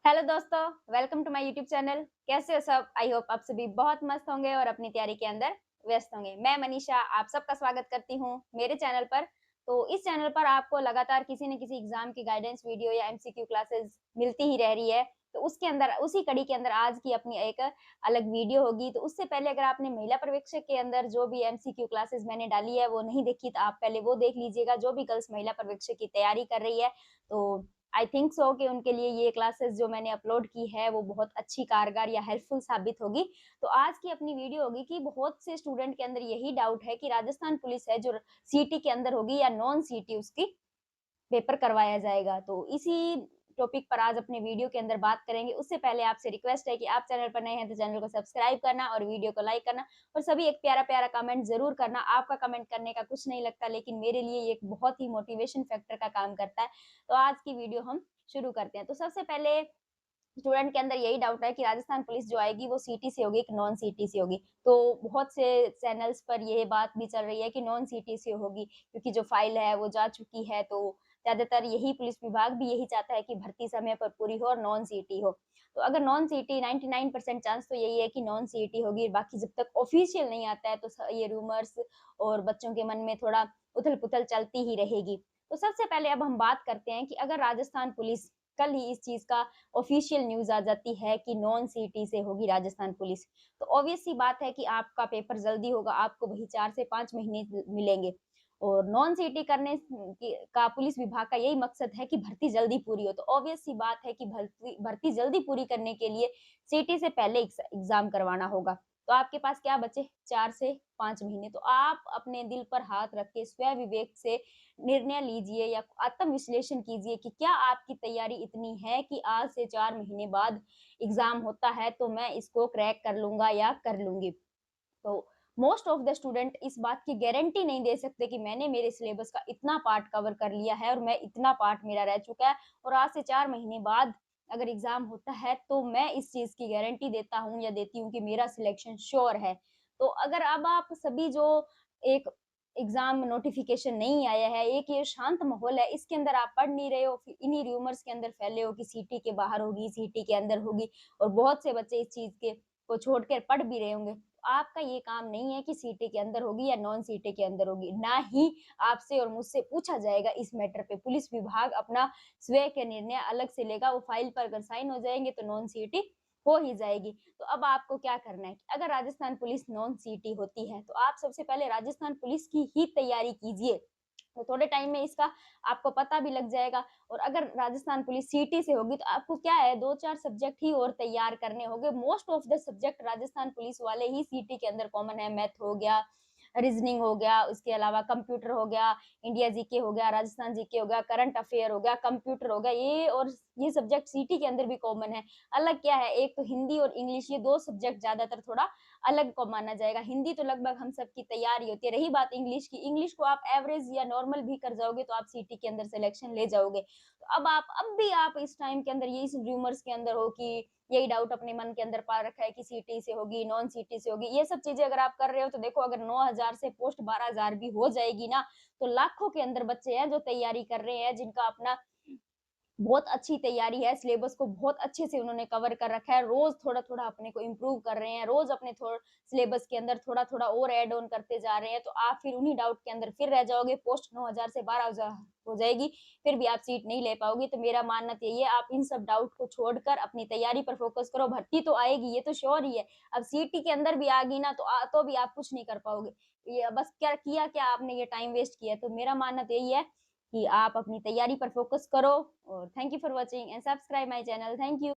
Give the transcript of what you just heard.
Hello दोस्तों, welcome to my YouTube channel. कैसे हो सब? आई होप आप सभी बहुत मस्त होंगे और अपनी तैयारी के अंदर व्यस्त होंगे। मैं मनीषा आप सबका स्वागत करती हूँ मेरे चैनल पर। तो इस चैनल पर आपको लगातार किसी न किसी एग्जाम की गाइडेंस वीडियो या एमसीक्यू क्लासेस मिलती ही रह रही है। तो उसके अंदर उसी कड़ी के अंदर आज की अपनी एक अलग वीडियो होगी। तो उससे पहले अगर आपने महिला पर्यवेक्षक के अंदर जो भी एमसीक्यू क्लासेस मैंने डाली है वो नहीं देखी तो आप पहले वो देख लीजिएगा, जो भी गर्ल्स महिला पर्यवेक्षक की तैयारी कर रही है। तो आई थिंक सो कि उनके लिए ये क्लासेस जो मैंने अपलोड की है वो बहुत अच्छी कारगर या हेल्पफुल साबित होगी। तो आज की अपनी वीडियो होगी कि बहुत से स्टूडेंट के अंदर यही डाउट है कि राजस्थान पुलिस है जो सीटी के अंदर होगी या नॉन सीटी उसकी पेपर करवाया जाएगा। तो इसी टॉपिक पर आज अपने वीडियो के अंदर बात करेंगे। उससे पहले आपसे रिक्वेस्ट है कि आप चैनल पर नए हैं तो चैनल को सब्सक्राइब करना और वीडियो को लाइक करना और सभी एक प्यारा-प्यारा कमेंट ज़रूर करना। आपका कमेंट करने का कुछ नहीं लगता, लेकिन मेरे लिए ये एक बहुत ही मोटिवेशन फैक्टर का काम करता है। तो आज की वीडियो हम शुरू करते हैं। तो सबसे पहले स्टूडेंट के अंदर यही डाउट है कि राजस्थान पुलिस जो आएगी वो सीटी से होगी कि नॉन सीटी से होगी। तो बहुत से चैनल्स पर ये बात भी चल रही है कि नॉन सीटी से होगी, क्योंकि जो फाइल है वो जा चुकी है। तो ज्यादातर यही पुलिस विभाग भी यही चाहता है कि भर्ती समय पर पूरी हो और नॉन सीटी हो। तो अगर नॉन सीटी 99% चांस तो यही है कि नॉन सीटी होगी। बाकी जब तक ऑफिशियल नहीं आता है तो ये रूमर्स और बच्चों के मन में थोड़ा उथल पुथल चलती ही रहेगी। तो सबसे पहले अब हम बात करते हैं कि अगर राजस्थान पुलिस कल ही इस चीज का ऑफिशियल न्यूज़ आ जाती है कि नॉन सीटी से होगी राजस्थान पुलिस, तो ऑब्वियस सी बात है कि आपका पेपर जल्दी होगा, आपको वही 4 से 5 महीने मिलेंगे। और नॉन सीटी करने का पुलिस विभाग का यही मकसद है कि भर्ती जल्दी पूरी हो। तो ऑब्वियस सी बात है कि भर्ती भर्ती जल्दी पूरी करने के लिए सीटी से पहले एग्जाम करवाना होगा। तो आपके पास क्या बचे? 4 से 5 महीने। तो आप अपने दिल पर हाथ रख के स्व विवेक से निर्णय लीजिए या आत्म विश्लेषण कीजिए कि क्या आपकी तैयारी इतनी है कि आज से 4 महीने बाद एग्ज़ाम होता है तो मैं इसको क्रैक कर लूँगा या कर लूँगी। तो मोस्ट ऑफ द स्टूडेंट इस बात की गारंटी नहीं दे सकते कि मैंने मेरे सिलेबस का इतना पार्ट कवर कर लिया है और मैं इतना पार्ट मेरा रह चुका है और आज से 4 महीने बाद अगर एग्ज़ाम होता है तो मैं इस चीज़ की गारंटी देता हूँ या देती हूँ कि मेरा सिलेक्शन श्योर है। तो अगर अब आप सभी जो एक एग्ज़ाम नोटिफ़िकेशन नहीं आया है, एक ये शांत माहौल है, इसके अंदर आप पढ़ नहीं रहे हो, फिर इन्हीं रूमर्स के अंदर फैले हो कि सीटी के बाहर होगी, सीटी के अंदर होगी और बहुत से बच्चे इस चीज़ के को छोड़ कर पढ़ भी रहे होंगे। आपका ये काम नहीं है कि सीटी के अंदर होगी या नॉन सीटी के अंदर होगी। ना ही आपसे और मुझसे पूछा जाएगा इस मैटर पे। पुलिस विभाग अपना स्वयं के निर्णय अलग से लेगा। वो फाइल पर अगर साइन हो जाएँगे तो नॉन सीटी हो ही जाएगी। तो अब आपको क्या करना है कि अगर राजस्थान पुलिस नॉन सीटी होती है, तो आप सबसे पहले राजस्थान पुलिस की ही तैयारी कीजिए। तो थोड़े टाइम में इसका आपको पता भी लग जाएगा। और अगर राजस्थान पुलिस सीटी से होगी तो आपको क्या है 2-4 सब्जेक्ट ही और तैयार करने होंगे। Most of the subject Rajasthan police वाले ही सीटी के अंदर कॉमन है। मैथ हो गया, रीजनिंग हो गया, उसके अलावा कंप्यूटर हो गया, इंडिया जीके हो गया, राजस्थान जीके हो गया, करंट अफेयर हो गया, कंप्यूटर हो गया, ये और ये सब्जेक्ट सीटी के अंदर भी कॉमन है। अलग क्या है, एक तो हिंदी और इंग्लिश, ये 2 सब्जेक्ट ज़्यादातर थोड़ा अलग को माना जाएगा। हिंदी तो लगभग हम सबकी तैयार ही होती है। रही बात इंग्लिश की, इंग्लिश को आप एवरेज या नॉर्मल भी कर जाओगे तो आप सीटी के अंदर सिलेक्शन ले जाओगे। तो अब भी आप इस टाइम के अंदर ये इस रूमर्स के अंदर हो कि यही डाउट अपने मन के अंदर पा रखा है कि सीटी से होगी, नॉन सीटी से होगी। ये सब चीज़ें अगर आप कर रहे हो तो देखो, अगर 9,000 से पोस्ट 12,000 भी हो जाएगी ना, तो लाखों के अंदर बच्चे हैं जो तैयारी कर रहे हैं, जिनका अपना बहुत अच्छी तैयारी है, सिलेबस को बहुत अच्छे से उन्होंने कवर कर रखा है, रोज़ थोड़ा-थोड़ा अपने को इम्प्रूव कर रहे हैं, रोज़ अपने सिलेबस के अंदर थोड़ा-थोड़ा और ऐड ऑन करते जा रहे हैं, तो आप फिर उन्हीं डाउट के अंदर फिर रह जाओगे, पोस्ट 9,000 से 12,000 हो जाएगी, फिर भी आप सीट नहीं ले पाओगे। तो मेरा मानना तो यही है, आप इन सब डाउट को छोड़कर अपनी तैयारी पर फोकस करो, भर्ती तो आएगी, ये तो श्योर ही है। अब सीटी के अंदर भी आ गई ना, तो भी आप कुछ नहीं कर पाओगे। ये बस क्या किया क्या आपने, ये टाइम वेस्ट किया है। तो मेरा मानना तो यही है कि आप अपनी तैयारी पर फ़ोकस करो और thank you for watching and subscribe my channel. Thank you.